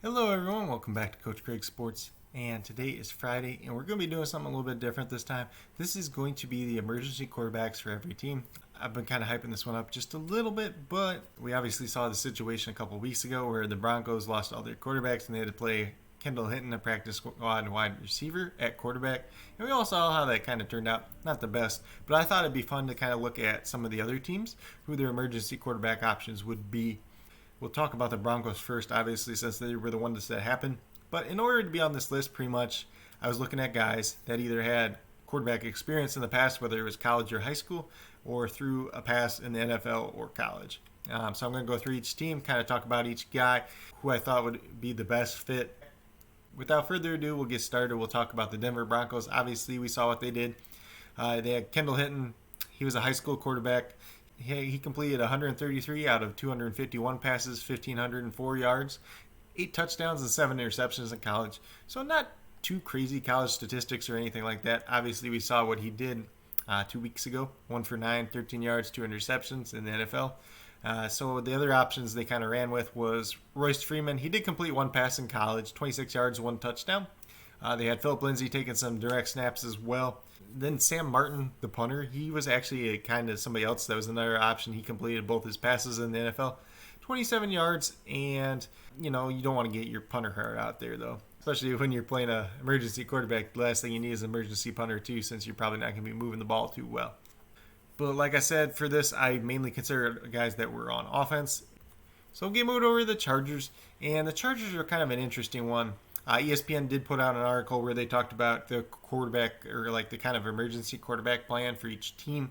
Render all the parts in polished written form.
Hello everyone, welcome back to Coach Craig Sports, and today is Friday and we're going to be doing something a little bit different this time. This is going to be the emergency quarterbacks for every team. I've been kind of hyping this one up just a little bit, but we obviously saw the situation a couple weeks ago where the Broncos lost all their quarterbacks and they had to play Kendall Hinton, a practice squad wide receiver, at quarterback. And we all saw how that kind of turned out. Not the best, but I thought it'd be fun to kind of look at some of the other teams, who their emergency quarterback options would be. We'll talk about the Broncos first, obviously, since they were the ones that happened. But in order to be on this list, pretty much, I was looking at guys that either had quarterback experience in the past, whether it was college or high school, or through a pass in the NFL or college. So I'm going to go through each team, kind of talk about each guy, who I thought would be the best fit. Without further ado, we'll get started. We'll talk about the Denver Broncos. Obviously, we saw what they did. They had Kendall Hinton. He was a high school quarterback. He completed 133 out of 251 passes, 1,504 yards, 8 touchdowns, and 7 interceptions in college. So not too crazy college statistics or anything like that. Obviously, we saw what he did 2 weeks ago. 1 for 9, 13 yards, 2 interceptions in the NFL. So the other options they kind of ran with was Royce Freeman. He did complete 1 pass in college, 26 yards, 1 touchdown. They had Philip Lindsay taking some direct snaps as well. Then Sam Martin, the punter, he was actually kind of somebody else. That was another option. He completed both his passes in the NFL. 27 yards, and, you don't want to get your punter hurt out there, though. Especially when you're playing an emergency quarterback. The last thing you need is an emergency punter, too, since you're probably not going to be moving the ball too well. But like I said, for this, I mainly consider guys that were on offense. So we'll get moved over to the Chargers, and the Chargers are kind of an interesting one. ESPN did put out an article where they talked about the quarterback, or like the kind of emergency quarterback plan for each team.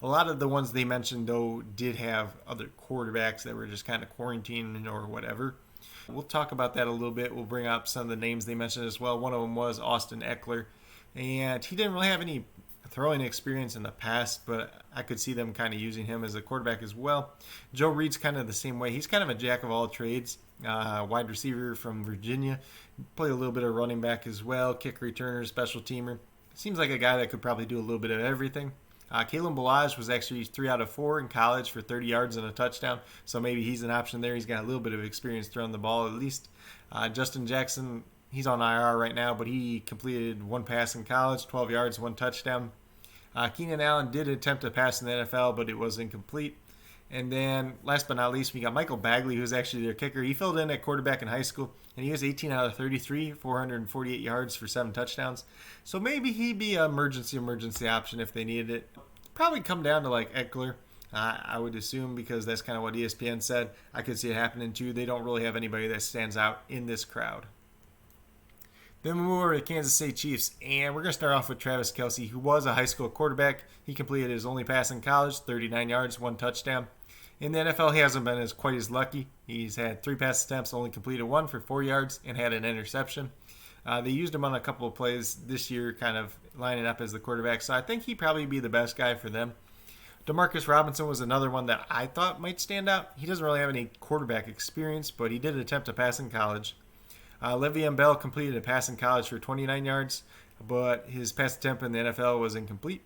A lot of the ones they mentioned, though, did have other quarterbacks that were just kind of quarantining or whatever. We'll talk about that a little bit. We'll bring up some of the names they mentioned as well. One of them was Austin Eckler, and he didn't really have any throwing experience in the past, but I could see them kind of using him as a quarterback as well. Joe Reed's kind of the same way. He's kind of a jack of all trades. Wide receiver from Virginia. Played a little bit of running back as well. Kick returner, special teamer. Seems like a guy that could probably do a little bit of everything. Kalen Ballage was actually 3 out of 4 in college for 30 yards and a touchdown. So maybe he's an option there. He's got a little bit of experience throwing the ball at least. Justin Jackson, he's on IR right now, but he completed 1 pass in college, 12 yards, 1 touchdown. Keenan Allen did attempt a pass in the NFL, but it was incomplete. And then, last but not least, we got Michael Bagley, who's actually their kicker. He filled in at quarterback in high school, and he was 18 out of 33, 448 yards for 7 touchdowns. So maybe he'd be an emergency option if they needed it. Probably come down to like Eckler, I would assume, because that's kind of what ESPN said. I could see it happening too. They don't really have anybody that stands out in this crowd. Then we move over to the Kansas City Chiefs, and we're going to start off with Travis Kelce, who was a high school quarterback. He completed his only pass in college, 39 yards, 1 touchdown. In the NFL, he hasn't been quite as lucky. He's had 3 pass attempts, only completed 1 for 4 yards, and had an interception. They used him on a couple of plays this year, kind of lining up as the quarterback, so I think he'd probably be the best guy for them. Demarcus Robinson was another one that I thought might stand out. He doesn't really have any quarterback experience, but he did attempt a pass in college. Le'Veon Bell completed a pass in college for 29 yards, but his pass attempt in the NFL was incomplete.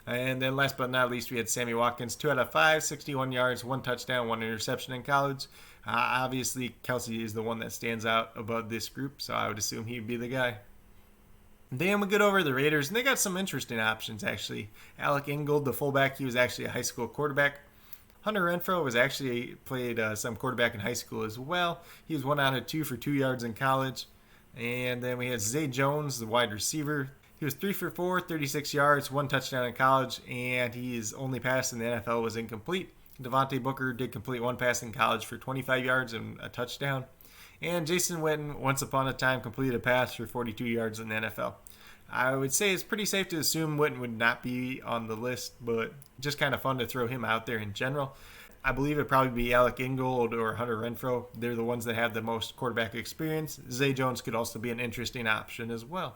And then last but not least, we had Sammy Watkins, 2 out of 5, 61 yards, 1 touchdown, 1 interception in college. Obviously, Kelce is the one that stands out above this group, so I would assume he'd be the guy. Then we get over to the Raiders, and they got some interesting options, actually. Alec Ingold, the fullback, he was actually a high school quarterback. Hunter Renfrow was actually played some quarterback in high school as well. He was 1 out of 2 for 2 yards in college. And then we had Zay Jones, the wide receiver. He was 3 for 4, 36 yards, 1 touchdown in college, and his only pass in the NFL was incomplete. Devontae Booker did complete 1 pass in college for 25 yards and a touchdown. And Jason Witten, once upon a time, completed a pass for 42 yards in the NFL. I would say it's pretty safe to assume Witten would not be on the list, but just kind of fun to throw him out there in general. I believe it'd probably be Alec Ingold or Hunter Renfrow. They're the ones that have the most quarterback experience. Zay Jones could also be an interesting option as well.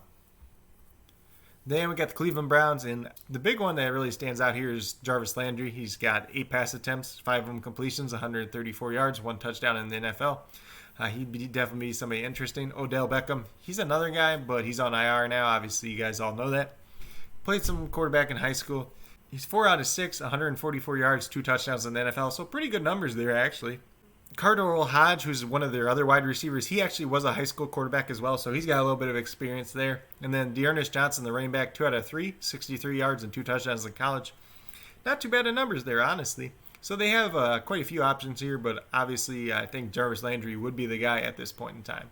Then we got the Cleveland Browns, and the big one that really stands out here is Jarvis Landry. He's got 8 pass attempts, 5 of them completions, 134 yards, 1 touchdown in the NFL. He'd definitely be somebody interesting. Odell Beckham, he's another guy, but he's on IR now. Obviously, you guys all know that. Played some quarterback in high school. He's 4 out of 6, 144 yards, 2 touchdowns in the NFL. So pretty good numbers there, actually. Cardinal Hodge, who's one of their other wide receivers, he actually was a high school quarterback as well, so he's got a little bit of experience there. And then Dearness Johnson, the running back, 2 out of 3, 63 yards and 2 touchdowns in college. Not too bad in numbers there, honestly. So they have quite a few options here, but obviously I think Jarvis Landry would be the guy at this point in time.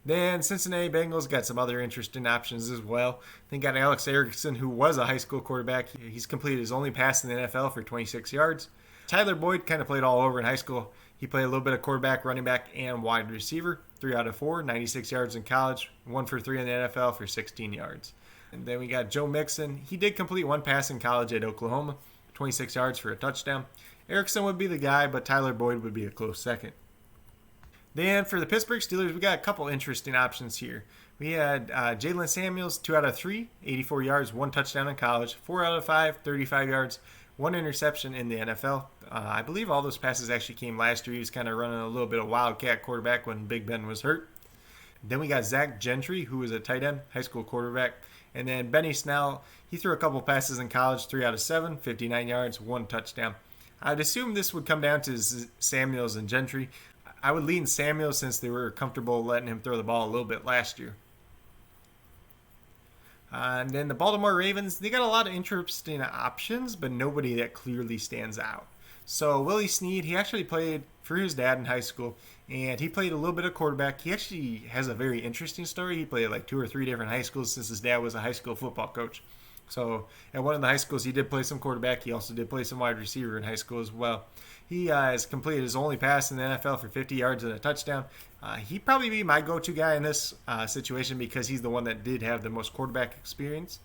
Then Cincinnati Bengals got some other interesting options as well. They got Alex Erickson, who was a high school quarterback. He's completed his only pass in the NFL for 26 yards. Tyler Boyd kind of played all over in high school. He played a little bit of quarterback, running back, and wide receiver. 3 out of 4, 96 yards in college. 1 for 3 in the NFL for 16 yards. And then we got Joe Mixon. He did complete one pass in college at Oklahoma. 26 yards for a touchdown. Erickson would be the guy, but Tyler Boyd would be a close second. Then for the Pittsburgh Steelers, we got a couple interesting options here. We had Jalen Samuels, 2 out of 3, 84 yards, 1 touchdown in college. 4 out of 5, 35 yards, 1 interception in the NFL. I believe all those passes actually came last year. He was kind of running a little bit of wildcat quarterback when Big Ben was hurt. Then we got Zach Gentry, who was a tight end, high school quarterback. And then Benny Snell, he threw a couple passes in college, 3 out of 7, 59 yards, 1 touchdown. I'd assume this would come down to Samuels and Gentry. I would lean Samuels since they were comfortable letting him throw the ball a little bit last year. And then the Baltimore Ravens, they got a lot of interesting options, but nobody that clearly stands out. So Willie Snead, he actually played for his dad in high school, and he played a little bit of quarterback. He actually has a very interesting story. He played like 2 or 3 different high schools since his dad was a high school football coach. So at one of the high schools, he did play some quarterback. He also did play some wide receiver in high school as well. He has completed his only pass in the NFL for 50 yards and a touchdown. He'd probably be my go-to guy in this situation because he's the one that did have the most quarterback experience.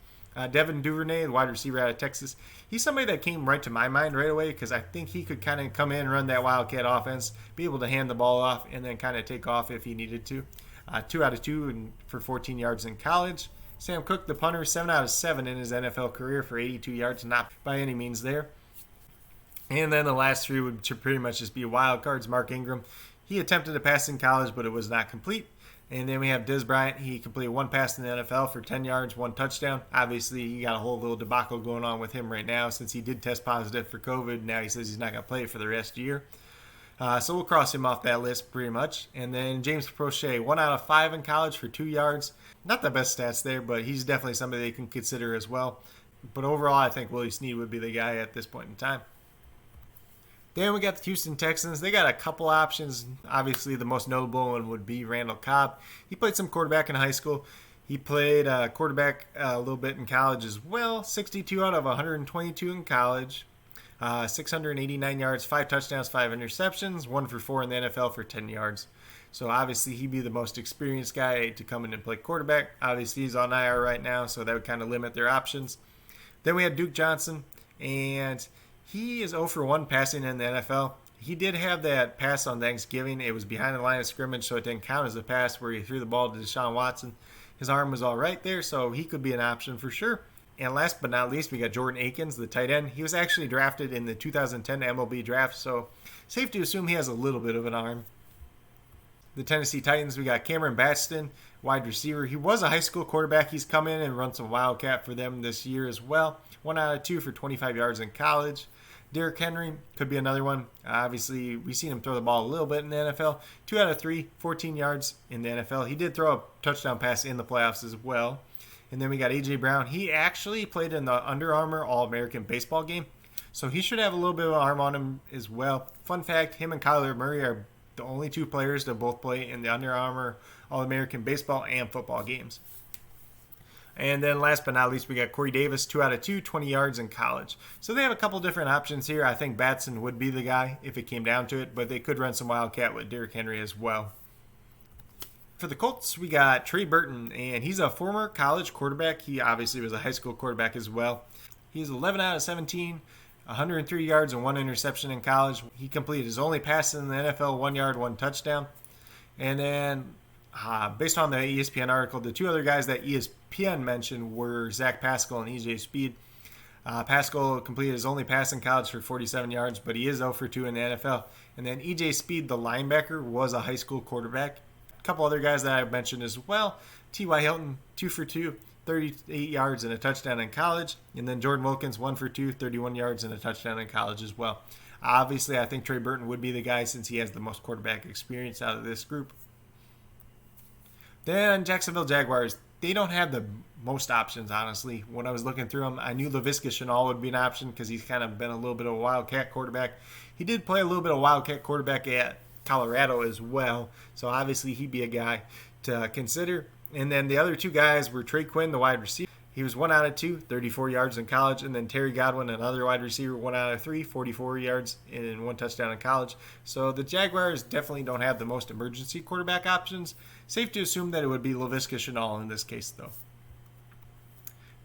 Devin Duvernay, the wide receiver out of Texas, he's somebody that came right to my mind right away because I think he could kind of come in, run that Wildcat offense, be able to hand the ball off, and then kind of take off if he needed to. 2 out of 2 for 14 yards in college. Sam Cook, the punter, 7 out of 7 in his NFL career for 82 yards, not by any means there. And then the last 3 would pretty much just be wild cards. Mark Ingram, he attempted a pass in college, but it was not complete. And then we have Dez Bryant. He completed 1 pass in the NFL for 10 yards, 1 touchdown. Obviously, you got a whole little debacle going on with him right now since he did test positive for COVID. Now he says he's not going to play for the rest of the year. So we'll cross him off that list pretty much. And then James Prochet, 1 out of 5 in college for 2 yards. Not the best stats there, but he's definitely somebody they can consider as well. But overall, I think Willie Snead would be the guy at this point in time. Then we got the Houston Texans. They got a couple options. Obviously, the most notable one would be Randall Cobb. He played some quarterback in high school. He played quarterback a little bit in college as well. 62 out of 122 in college. 689 yards, 5 touchdowns, 5 interceptions. 1 for 4 in the NFL for 10 yards. So obviously, he'd be the most experienced guy to come in and play quarterback. Obviously, he's on IR right now, so that would kind of limit their options. Then we had Duke Johnson, and he is 0 for 1 passing in the NFL. He did have that pass on Thanksgiving. It was behind the line of scrimmage, so it didn't count as a pass where he threw the ball to Deshaun Watson. His arm was all right there, so he could be an option for sure. And last but not least, we got Jordan Akins, the tight end. He was actually drafted in the 2010 MLB draft, so safe to assume he has a little bit of an arm. The Tennessee Titans, we got Cameron Batson, wide receiver. He was a high school quarterback. He's come in and run some Wildcat for them this year as well. 1 out of 2 for 25 yards in college. Derrick Henry could be another one. Obviously, we've seen him throw the ball a little bit in the NFL. 2 out of 3, 14 yards in the NFL. He did throw a touchdown pass in the playoffs as well. And then we got A.J. Brown. He actually played in the Under Armour All-American baseball game. So he should have a little bit of arm on him as well. Fun fact, him and Kyler Murray are the only 2 players to both play in the Under Armour All-American baseball and football games. And then last but not least, we got Corey Davis, 2 out of 2, 20 yards in college. So they have a couple different options here. I think Batson would be the guy if it came down to it, but they could run some Wildcat with Derrick Henry as well. For the Colts, we got Trey Burton, and he's a former college quarterback. He obviously was a high school quarterback as well. He's 11 out of 17, 103 yards and 1 interception in college. He completed his only pass in the NFL, 1 yard, 1 touchdown. And then based on the ESPN article, the 2 other guys that ESPN mentioned were Zach Pascal and EJ Speed. Pascal completed his only pass in college for 47 yards, but he is 0 for 2 in the NFL. And then EJ Speed, the linebacker, was a high school quarterback. A couple other guys that I mentioned as well. T.Y. Hilton, 2 for 2, 38 yards and a touchdown in college. And then Jordan Wilkins, 1 for 2, 31 yards and a touchdown in college as well. Obviously, I think Trey Burton would be the guy since he has the most quarterback experience out of this group. Then Jacksonville Jaguars, they don't have the most options, honestly. When I was looking through them, I knew Laviska Shenault would be an option because he's kind of been a little bit of a Wildcat quarterback. He did play a little bit of Wildcat quarterback at Colorado as well, so obviously he'd be a guy to consider. And then the other two guys were Trey Quinn, the wide receiver. He was 1 out of 2, 34 yards in college. And then Terry Godwin, another wide receiver, 1 out of 3, 44 yards and 1 touchdown in college. So the Jaguars definitely don't have the most emergency quarterback options. Safe to assume that it would be Laviska Shenault in this case, though.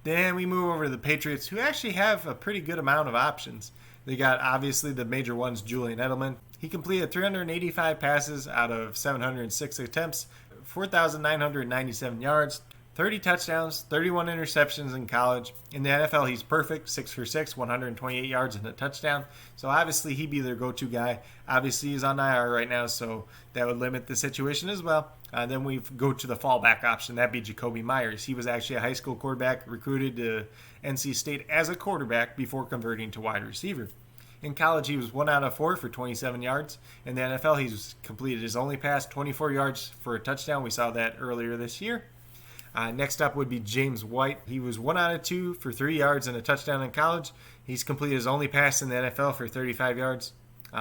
Then we move over to the Patriots, who actually have a pretty good amount of options. They got, obviously, the major ones, Julian Edelman. He completed 385 passes out of 706 attempts, 4,997 yards, 30 touchdowns, 31 interceptions in college. In the NFL, he's perfect, 6 for 6, 128 yards and a touchdown. So obviously, he'd be their go-to guy. Obviously, he's on IR right now, so that would limit the situation as well. Then we go to the fallback option. That'd be Jacoby Myers. He was actually a high school quarterback, recruited to NC State as a quarterback before converting to wide receiver. In college, he was 1 out of 4 for 27 yards. In the NFL, he's completed his only pass, 24 yards for a touchdown. We saw that earlier this year. Next up would be James White. He was 1 out of 2 for 3 yards and a touchdown in college. He's completed his only pass in the NFL for 35 yards.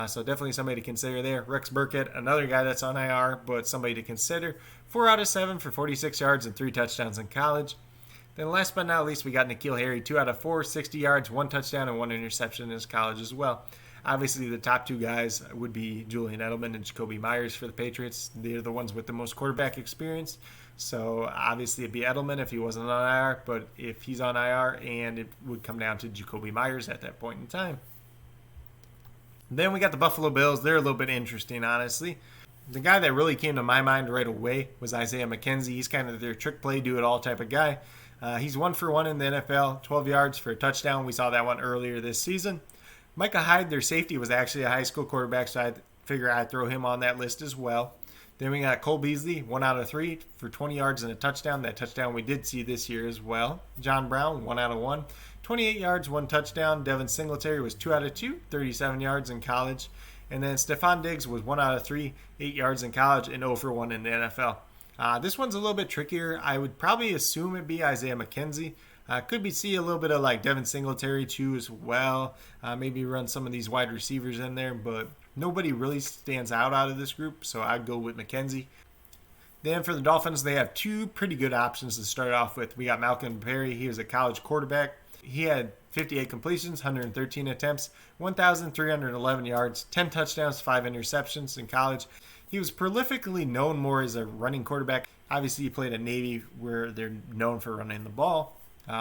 So definitely somebody to consider there. Rex Burkhead, another guy that's on IR, but somebody to consider. 4 out of 7 for 46 yards and 3 touchdowns in college. Then last but not least, we got N'Keal Harry, 2 out of 4, 60 yards, 1 touchdown, and 1 interception in his college as well. Obviously, the top two guys would be Julian Edelman and Jacoby Myers for the Patriots. They're the ones with the most quarterback experience. So obviously, it'd be Edelman if he wasn't on IR, but if he's on IR, and it would come down to Jacoby Myers at that point in time. Then we got the Buffalo Bills. They're a little bit interesting, honestly. The guy that really came to my mind right away was Isaiah McKenzie. He's kind of their trick play, do-it-all type of guy. He's 1 for 1 in the NFL, 12 yards for a touchdown. We saw that one earlier this season. Micah Hyde, their safety, was actually a high school quarterback, so I figure I'd throw him on that list as well. Then we got Cole Beasley, 1 out of 3 for 20 yards and a touchdown. That touchdown we did see this year as well. John Brown, 1 out of 1, 28 yards, 1 touchdown. Devin Singletary was 2 out of 2, 37 yards in college. And then Stephon Diggs was 1 out of 3, 8 yards in college, and 0 for 1 in the NFL. This one's a little bit trickier. I would probably assume it'd be Isaiah McKenzie. Could be see a little bit of like Devin Singletary too as well. Maybe run some of these wide receivers in there, but nobody really stands out of this group, so I'd go with McKenzie. Then for the Dolphins, they have 2 pretty good options to start off with. We got Malcolm Perry. He was a college quarterback. He had 58 completions, 113 attempts, 1,311 yards, 10 touchdowns, 5 interceptions in college. He was prolifically known more as a running quarterback. Obviously, he played at Navy where they're known for running the ball.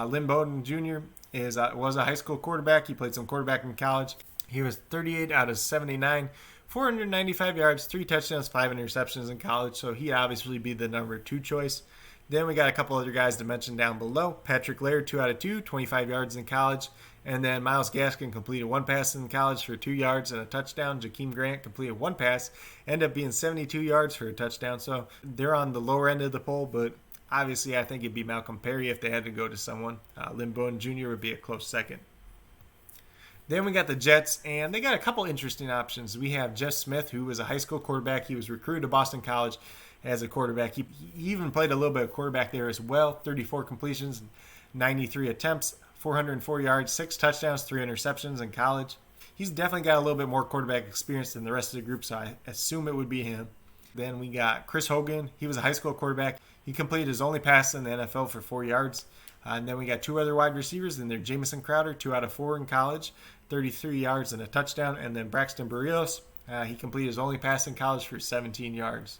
Lynn Bowden Jr. Was a high school quarterback. He played some quarterback in college. He was 38 out of 79, 495 yards, 3 touchdowns, 5 interceptions in college. So he'd obviously be the number 2 choice. Then we got a couple other guys to mention down below. Patrick Laird, 2 out of 2, 25 yards in college. And then Myles Gaskin completed 1 pass in college for 2 yards and a touchdown. Jakeem Grant completed 1 pass, ended up being 72 yards for a touchdown. So they're on the lower end of the poll, but obviously I think it'd be Malcolm Perry if they had to go to someone. Lynn Bowden Jr. would be a close second. Then we got the Jets, and they got a couple interesting options. We have Jeff Smith, who was a high school quarterback. He was recruited to Boston College as a quarterback. He even played a little bit of quarterback there as well. 34 completions, 93 attempts, 404 yards, 6 touchdowns, 3 interceptions in college. He's definitely got a little bit more quarterback experience than the rest of the group, so I assume it would be him. Then we got Chris Hogan. He was a high school quarterback. He completed his only pass in the NFL for 4 yards. And then we got 2 other wide receivers. Then they're Jamison Crowder, 2 out of 4 in college, 33 yards and a touchdown. And then Braxton Berrios, he completed his only pass in college for 17 yards.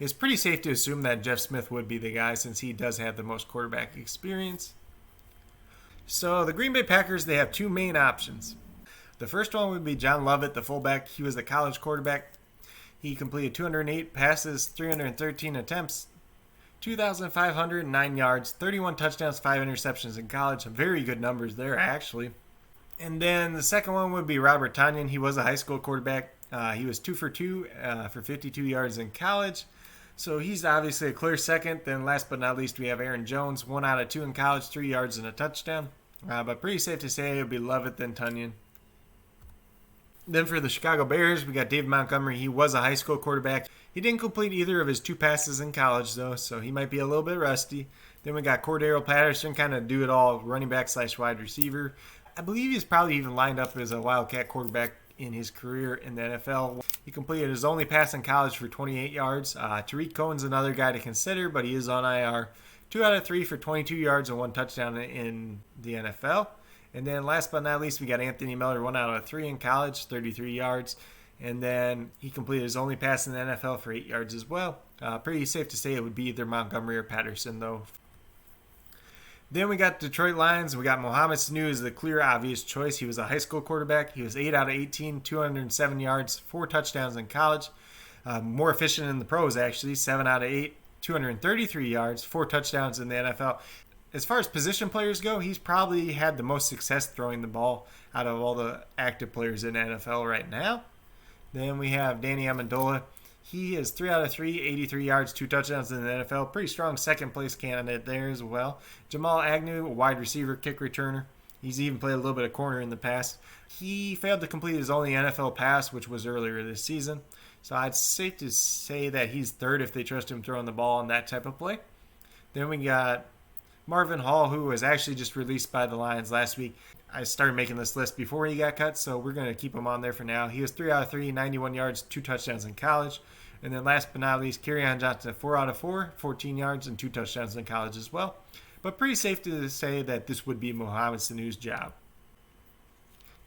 It's pretty safe to assume that Jeff Smith would be the guy since he does have the most quarterback experience. So the Green Bay Packers, they have 2 main options. The first one would be John Lovett, the fullback. He was a college quarterback. He completed 208 passes, 313 attempts, 2,509 yards, 31 touchdowns, 5 interceptions in college. Very good numbers there, actually. And then the second one would be Robert Tonyan. He was a high school quarterback. He was 2 for 2 for 52 yards in college. So he's obviously a clear second. Then last but not least, we have Aaron Jones, 1 out of 2 in college, 3 yards and a touchdown. But pretty safe to say it would be Lovett then Tonyan. Then for the Chicago Bears, we got David Montgomery. He was a high school quarterback. He didn't complete either of his 2 passes in college, though, so he might be a little bit rusty. Then we got Cordero Patterson, kind of do it all, running back / wide receiver. I believe he's probably even lined up as a Wildcat quarterback in his career in the NFL. He completed his only pass in college for 28 yards. Tariq Cohen's another guy to consider, but he is on IR. 2 out of 3 for 22 yards and 1 touchdown in the NFL. And then last but not least, we got Anthony Miller, 1 out of 3 in college, 33 yards. And then he completed his only pass in the NFL for 8 yards as well. Pretty safe to say it would be either Montgomery or Patterson, though. Then we got Detroit Lions. We got Mohamed Sanu as the clear, obvious choice. He was a high school quarterback. He was 8 out of 18, 207 yards, 4 touchdowns in college. More efficient in the pros, actually. 7 out of 8, 233 yards, 4 touchdowns in the NFL. As far as position players go, he's probably had the most success throwing the ball out of all the active players in the NFL right now. Then we have Danny Amendola. He is 3 out of 3, 83 yards, 2 touchdowns in the NFL. Pretty strong second-place candidate there as well. Jamal Agnew, a wide receiver, kick returner. He's even played a little bit of corner in the past. He failed to complete his only NFL pass, which was earlier this season. So it's safe to say that he's third if they trust him throwing the ball on that type of play. Then we got Marvin Hall, who was actually just released by the Lions last week. I started making this list before he got cut, so we're going to keep him on there for now. He was 3 out of 3, 91 yards, 2 touchdowns in college. And then last but not least, Kerryon Johnson, 4 out of 4, 14 yards and 2 touchdowns in college as well. But pretty safe to say that this would be Mohamed Sanu's job.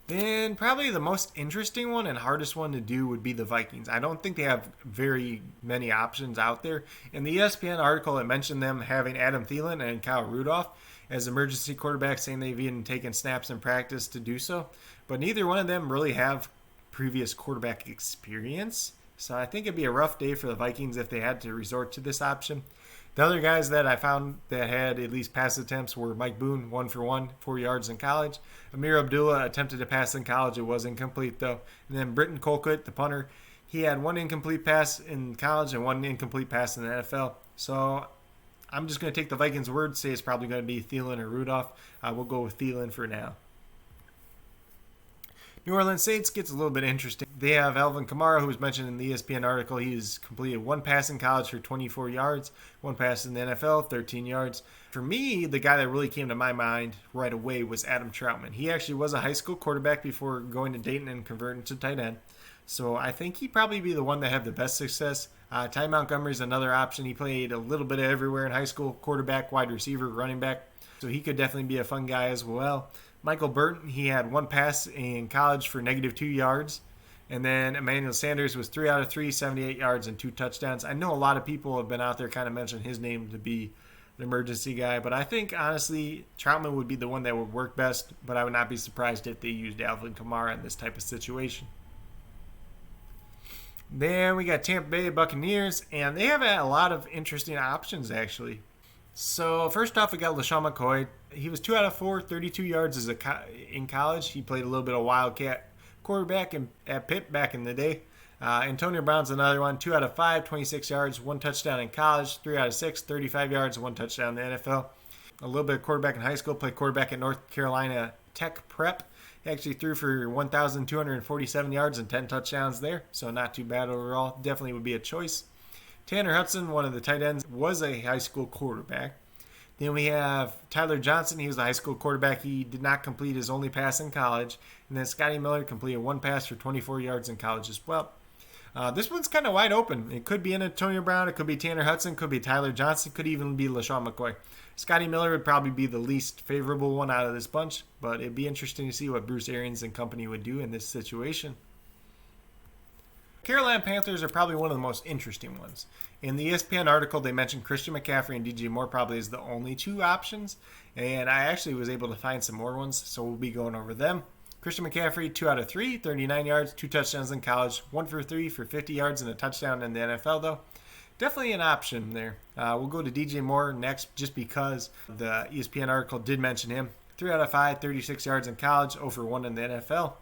Then probably the most interesting one and hardest one to do would be the Vikings. I don't think they have very many options out there. In the ESPN article, it mentioned them having Adam Thielen and Kyle Rudolph as emergency quarterbacks, saying they've even taken snaps in practice to do so. But neither one of them really have previous quarterback experience. So I think it'd be a rough day for the Vikings if they had to resort to this option. The other guys that I found that had at least pass attempts were Mike Boone, 1 for 1, 4 yards in college. Amir Abdullah attempted to pass in college. It was incomplete, though. And then Britton Colquitt, the punter, he had 1 incomplete pass in college and 1 incomplete pass in the NFL. So I'm just going to take the Vikings' word, say it's probably going to be Thielen or Rudolph. We'll go with Thielen for now. New Orleans Saints gets a little bit interesting. They have Alvin Kamara, who was mentioned in the ESPN article. He's completed 1 pass in college for 24 yards, 1 pass in the NFL, 13 yards. For me, the guy that really came to my mind right away was Adam Troutman. He actually was a high school quarterback before going to Dayton and converting to tight end. So I think he'd probably be the one that had the best success. Ty Montgomery is another option. He played a little bit of everywhere in high school, quarterback, wide receiver, running back. So he could definitely be a fun guy as well. Michael Burton, he had 1 pass in college for -2 yards. And then Emmanuel Sanders was 3 out of 3, 78 yards and 2 touchdowns. I know a lot of people have been out there kind of mentioning his name to be an emergency guy. But I think, honestly, Troutman would be the one that would work best. But I would not be surprised if they used Alvin Kamara in this type of situation. Then we got Tampa Bay Buccaneers. And they have a lot of interesting options, actually. So first off, we got LaShawn McCoy. He was 2 out of 4, 32 yards in college. He played a little bit of Wildcat quarterback at Pitt back in the day. Antonio Brown's another one, 2 out of 5, 26 yards, 1 touchdown in college, 3 out of 6, 35 yards, 1 touchdown in the NFL. A little bit of quarterback in high school, played quarterback at North Carolina Tech Prep. He actually threw for 1,247 yards and 10 touchdowns there, so not too bad overall. Definitely would be a choice. Tanner Hudson, one of the tight ends, was a high school quarterback. Then we have Tyler Johnson. He was a high school quarterback. He did not complete his only pass in college. And then Scotty Miller completed 1 pass for 24 yards in college as well. This one's kind of wide open. It could be Antonio Brown. It could be Tanner Hudson. It could be Tyler Johnson. It could even be LaShawn McCoy. Scotty Miller would probably be the least favorable one out of this bunch. But it'd be interesting to see what Bruce Arians and company would do in this situation. Carolina Panthers are probably one of the most interesting ones. In the ESPN article, they mentioned Christian McCaffrey and DJ Moore probably as the only 2 options. And I actually was able to find some more ones, so we'll be going over them. Christian McCaffrey, 2 out of 3, 39 yards, 2 touchdowns in college, 1 for 3 for 50 yards and a touchdown in the NFL, though. Definitely an option there. We'll go to DJ Moore next just because the ESPN article did mention him. 3 out of 5, 36 yards in college, 0 for 1 in the NFL.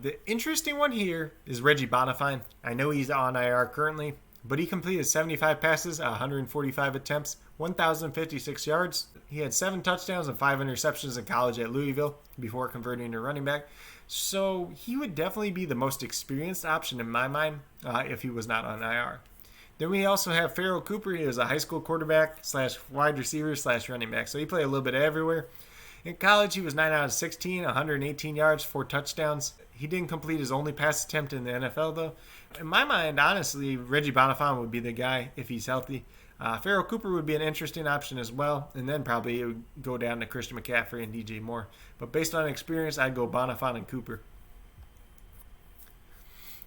The interesting one here is Reggie Bonifant. I know he's on IR currently, but he completed 75 passes, 145 attempts, 1,056 yards. He had 7 touchdowns and 5 interceptions in college at Louisville before converting to running back. So he would definitely be the most experienced option in my mind if he was not on IR. Then we also have Farrell Cooper. He was a high school quarterback slash wide receiver slash running back. So he played a little bit everywhere. In college, he was 9 out of 16, 118 yards, 4 touchdowns. He didn't complete his only pass attempt in the NFL, though. In my mind, honestly, Reggie Bonifant would be the guy if he's healthy. Farrell Cooper would be an interesting option as well, and then probably it would go down to Christian McCaffrey and DJ Moore. But based on experience, I'd go Bonifant and Cooper.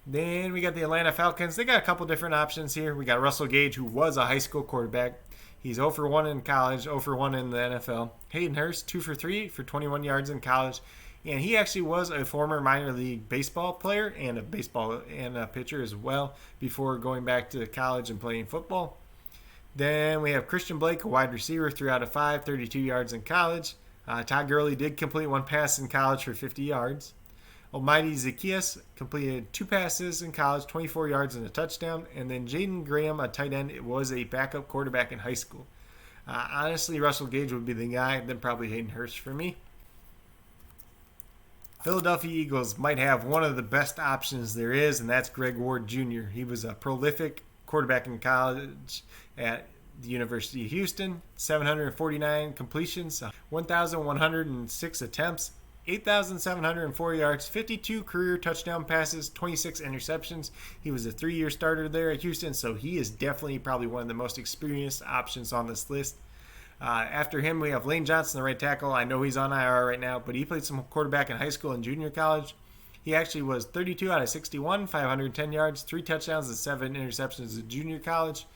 Then we got the Atlanta Falcons. They got a couple different options here. We got Russell Gage, who was a high school quarterback. He's 0 for 1 in college, 0 for 1 in the NFL. Hayden Hurst, 2 for 3 for 21 yards in college. And he actually was a former minor league baseball player and a pitcher as well before going back to college and playing football. Then we have Christian Blake, a wide receiver, 3 out of 5, 32 yards in college. Todd Gurley did complete 1 pass in college for 50 yards. Almighty Zacchaeus completed 2 passes in college, 24 yards and a touchdown. And then Jaden Graham, a tight end, was a backup quarterback in high school. Honestly, Russell Gage would be the guy, then probably Hayden Hurst for me. Philadelphia Eagles might have one of the best options there is, and that's Greg Ward Jr. He was a prolific quarterback in college at the University of Houston, 749 completions, 1,106 attempts, 8,704 yards, 52 career touchdown passes, 26 interceptions. He was a 3-year starter there at Houston, so he is definitely probably one of the most experienced options on this list. After him, we have Lane Johnson, the right tackle. I know he's on IR right now, but he played some quarterback in high school and junior college. He actually was 32 out of 61, 510 yards, 3 touchdowns, and 7 interceptions in junior college.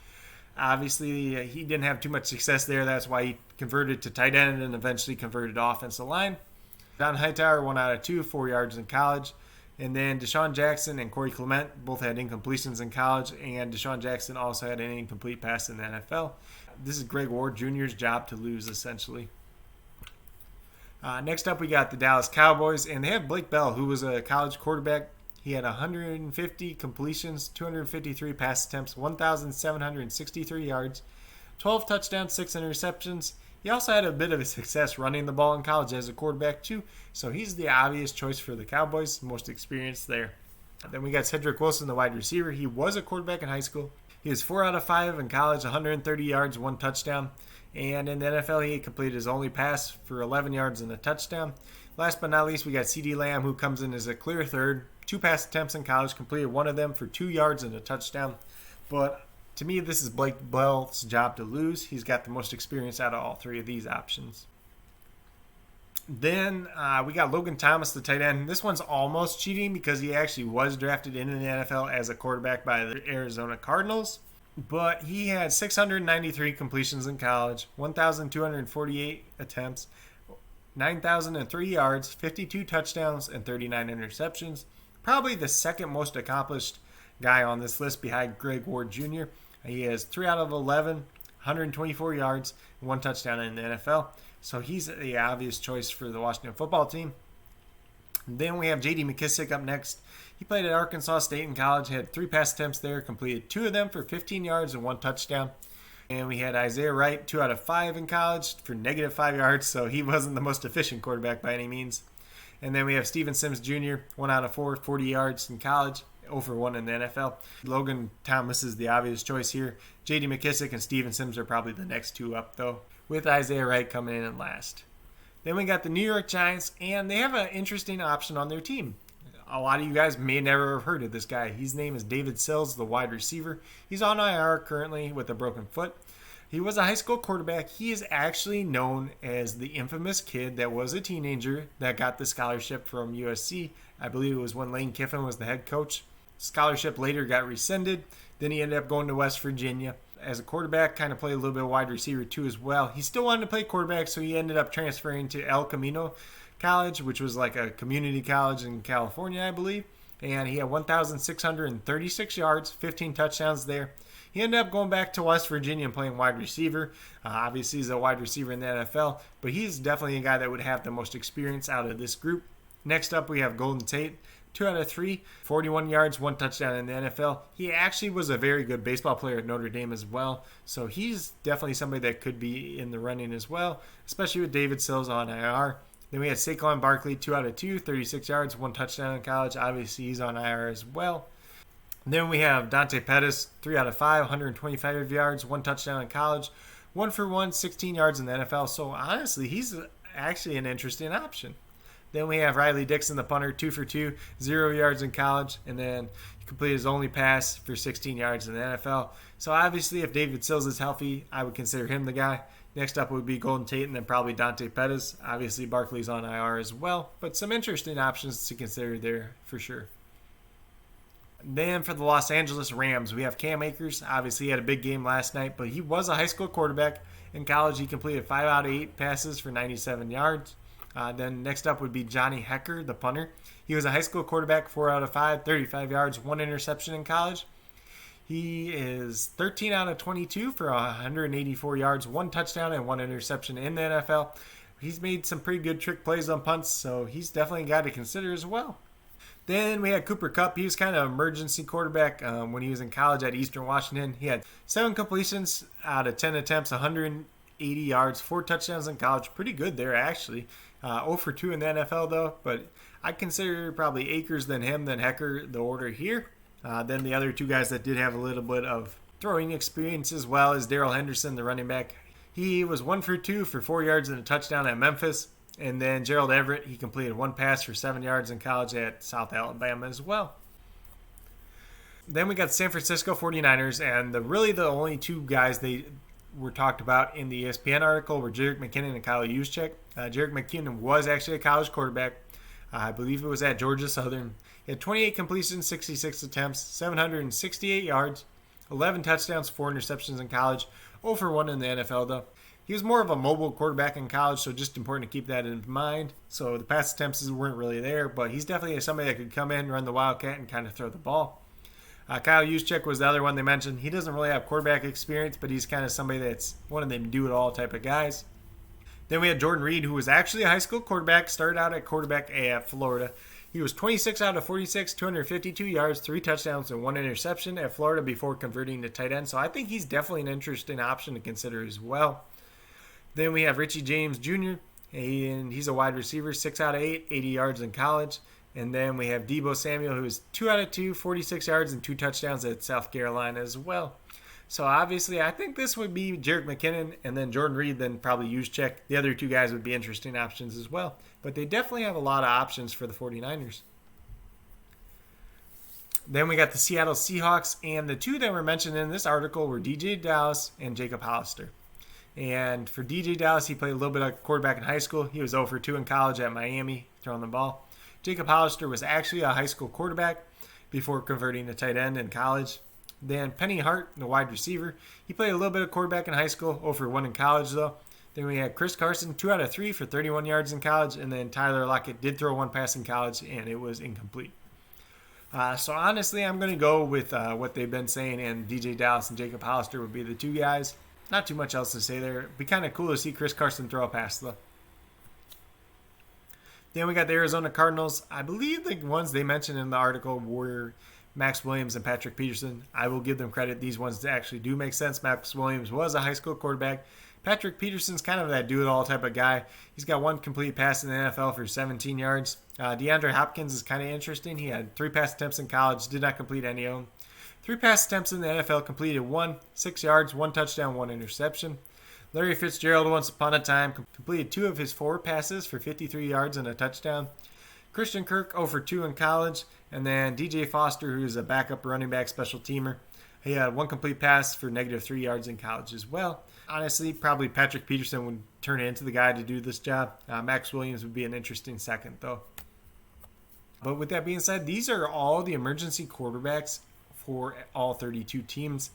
Obviously, he didn't have too much success there. That's why he converted to tight end and eventually converted to offensive line. Don Hightower, 1 out of 2, 4 yards in college. And then Deshaun Jackson and Corey Clement both had incompletions in college, and Deshaun Jackson also had an incomplete pass in the NFL. This is Greg Ward Jr.'s job to lose, essentially. Next up, we got the Dallas Cowboys, and they have Blake Bell, who was a college quarterback. He had 150 completions, 253 pass attempts, 1,763 yards, 12 touchdowns, 6 interceptions. He also had a bit of a success running the ball in college as a quarterback too, so he's the obvious choice for the Cowboys, most experienced there. Then we got Cedric Wilson, the wide receiver. He was a quarterback in high school. He was 4 out of 5 in college, 130 yards, 1 touchdown. And in the NFL, he completed his only pass for 11 yards and a touchdown. Last but not least, we got CeeDee Lamb, who comes in as a clear third. 2 pass attempts in college, completed 1 of them for 2 yards and a touchdown. But to me, this is Blake Bell's job to lose. He's got the most experience out of all 3 of these options. Then we got Logan Thomas, the tight end. This one's almost cheating because he actually was drafted into the NFL as a quarterback by the Arizona Cardinals. But he had 693 completions in college, 1,248 attempts, 9,003 yards, 52 touchdowns, and 39 interceptions. Probably the second most accomplished guy on this list behind Greg Ward Jr. He has 3 out of 11, 124 yards, and 1 touchdown in the NFL. So he's the obvious choice for the Washington football team. Then we have J.D. McKissick up next. He played at Arkansas State in college, had 3 pass attempts there, completed 2 of them for 15 yards and 1 touchdown. And we had Isaiah Wright, 2 out of 5 in college for negative 5 yards, so he wasn't the most efficient quarterback by any means. And then we have Steven Sims Jr., 1 out of 4, 40 yards in college, 0 for 1 in the NFL. Logan Thomas is the obvious choice here. J.D. McKissick and Steven Sims are probably the next 2 up, though, with Isaiah Wright coming in last. Then we got the New York Giants, and they have an interesting option on their team. A lot of you guys may never have heard of this guy. His name is David Sills, the wide receiver. He's on IR currently with a broken foot. He was a high school quarterback. He is actually known as the infamous kid that was a teenager that got the scholarship from USC. I believe it was when Lane Kiffin was the head coach. Scholarship later got rescinded. Then he ended up going to West Virginia. As a quarterback, kind of played a little bit of wide receiver too as well. He still wanted to play quarterback, so he ended up transferring to El Camino College, which was like a community college in California, I believe. And he had 1,636 yards, 15 touchdowns there. He ended up going back to West Virginia and playing wide receiver. Obviously, he's a wide receiver in the NFL, but he's definitely a guy that would have the most experience out of this group. Next up, we have Golden Tate. 2 out of 3, 41 yards, 1 touchdown in the NFL. He actually was a very good baseball player at Notre Dame as well. So he's definitely somebody that could be in the running as well, especially with David Sills on IR. Then we had Saquon Barkley, 2 out of 2, 36 yards, 1 touchdown in college. Obviously, he's on IR as well. Then we have Dante Pettis, 3 out of 5, 125 yards, 1 touchdown in college. 1 for 1, 16 yards in the NFL. So honestly, he's actually an interesting option. Then we have Riley Dixon, the punter, 2 for 2, 0 yards in college. And then he completed his only pass for 16 yards in the NFL. So obviously, if David Sills is healthy, I would consider him the guy. Next up would be Golden Tate and then probably Dante Pettis. Obviously, Barkley's on IR as well. But some interesting options to consider there for sure. Then for the Los Angeles Rams, we have Cam Akers. Obviously, he had a big game last night, but he was a high school quarterback. In college, he completed 5 out of 8 passes for 97 yards. Then next up would be Johnny Hecker, the punter. He was a high school quarterback, 4 out of 5, 35 yards, 1 interception in college. He is 13 out of 22 for 184 yards, 1 touchdown, and 1 interception in the NFL. He's made some pretty good trick plays on punts, so he's definitely a guy to consider as well. Then we had Cooper Kupp. He was kind of an emergency quarterback when he was in college at Eastern Washington. He had 7 completions out of 10 attempts, 180 yards, 4 touchdowns in college. Pretty good there, actually. 0 for 2 in the NFL, though. But I'd consider probably Akers, then him, then Hecker, the order here. Then the other 2 guys that did have a little bit of throwing experience as well is Darrell Henderson, the running back. He was 1 for 2 for 4 yards and a touchdown at Memphis. And then Gerald Everett, he completed 1 pass for 7 yards in college at South Alabama as well. Then we got the San Francisco 49ers, and the only 2 guys they were talked about in the ESPN article were Jerick McKinnon and Kyle Juszczyk. Jerick McKinnon was actually a college quarterback. I believe it was at Georgia Southern. He had 28 completions, 66 attempts, 768 yards, 11 touchdowns, 4 interceptions in college, 0 for 1 in the NFL though. He was more of a mobile quarterback in college, so just important to keep that in mind. So the pass attempts weren't really there, but he's definitely somebody that could come in, run the Wildcat, and kind of throw the ball. Kyle Juszczyk was the other one they mentioned. He doesn't really have quarterback experience, but he's kind of somebody that's one of them do-it-all type of guys. Then we had Jordan Reed, who was actually a high school quarterback, started out at quarterback A at Florida. He was 26 out of 46, 252 yards, 3 touchdowns, and 1 interception at Florida before converting to tight end. So I think he's definitely an interesting option to consider as well. Then we have Richie James Jr., and he's a wide receiver, 6 out of 8, 80 yards in college. And then we have Deebo Samuel, who is 2 out of 2, 46 yards, and 2 touchdowns at South Carolina as well. So obviously, I think this would be Jerick McKinnon, and then Jordan Reed, then probably Juszczyk. The other 2 guys would be interesting options as well. But they definitely have a lot of options for the 49ers. Then we got the Seattle Seahawks, and the 2 that were mentioned in this article were DJ Dallas and Jacob Hollister. And for DJ Dallas, he played a little bit of quarterback in high school. He was 0 for 2 in college at Miami, throwing the ball. Jacob Hollister was actually a high school quarterback before converting to tight end in college. Then Penny Hart, the wide receiver, he played a little bit of quarterback in high school, 0 for 1 in college though. Then we had Chris Carson, 2 out of 3 for 31 yards in college. And then Tyler Lockett did throw 1 pass in college, and it was incomplete. So honestly, I'm going to go with what they've been saying, and DJ Dallas and Jacob Hollister would be the 2 guys. Not too much else to say there. It'd be kind of cool to see Chris Carson throw a pass, though. Then we got the Arizona Cardinals. I believe the ones they mentioned in the article were Max Williams and Patrick Peterson. I will give them credit. These ones actually do make sense. Max Williams was a high school quarterback. Patrick Peterson's kind of that do-it-all type of guy. He's got 1 complete pass in the NFL for 17 yards. DeAndre Hopkins is kind of interesting. He had 3 pass attempts in college, did not complete any of them. 3 pass attempts in the NFL, completed 1, 6 yards, 1 touchdown, 1 interception. Larry Fitzgerald, once upon a time, completed 2 of his 4 passes for 53 yards and a touchdown. Christian Kirk, 0 for 2 in college. And then DJ Foster, who's a backup running back special teamer. He had 1 complete pass for -3 yards in college as well. Honestly, probably Patrick Peterson would turn into the guy to do this job. Max Williams would be an interesting second, though. But with that being said, these are all the emergency quarterbacks for all 32 teams.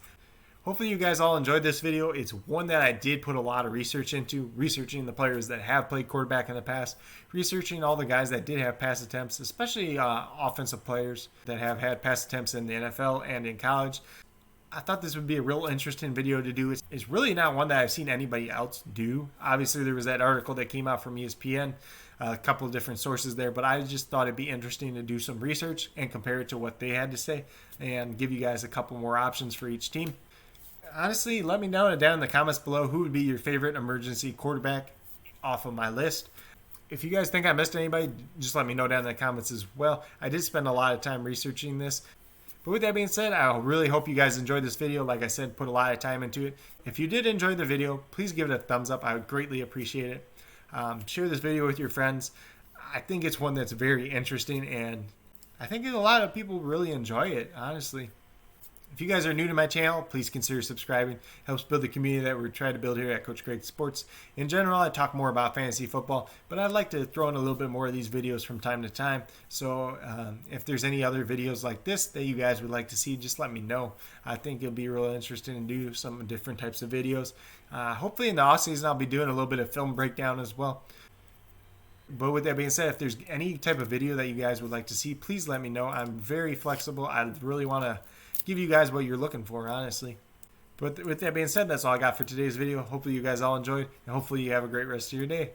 Hopefully you guys all enjoyed this video. It's one that I did put a lot of research into, researching the players that have played quarterback in the past, researching all the guys that did have pass attempts, especially offensive players that have had pass attempts in the NFL and in college. I thought this would be a real interesting video to do. It's really not one that I've seen anybody else do. Obviously, there was that article that came out from ESPN, a couple of different sources there, but I just thought it'd be interesting to do some research and compare it to what they had to say and give you guys a couple more options for each team. Honestly, let me know down in the comments below who would be your favorite emergency quarterback off of my list. If you guys think I missed anybody, just let me know down in the comments as well. I did spend a lot of time researching this. But with that being said, I really hope you guys enjoyed this video. Like I said, put a lot of time into it. If you did enjoy the video, please give it a thumbs up. I would greatly appreciate it. Share this video with your friends. I think it's one that's very interesting, and I think a lot of people really enjoy it, honestly. If you guys are new to my channel, please consider subscribing. It helps build the community that we're trying to build here at Coach Craig Sports. In general, I talk more about fantasy football, but I'd like to throw in a little bit more of these videos from time to time. So if there's any other videos like this that you guys would like to see, just let me know. I think it'll be really interesting to do some different types of videos. Hopefully in the offseason, I'll be doing a little bit of film breakdown as well. But with that being said, if there's any type of video that you guys would like to see, please let me know. I'm very flexible. I really want to give you guys what you're looking for, honestly. But with that being said, that's all I got for today's video. Hopefully you guys all enjoyed, and hopefully you have a great rest of your day.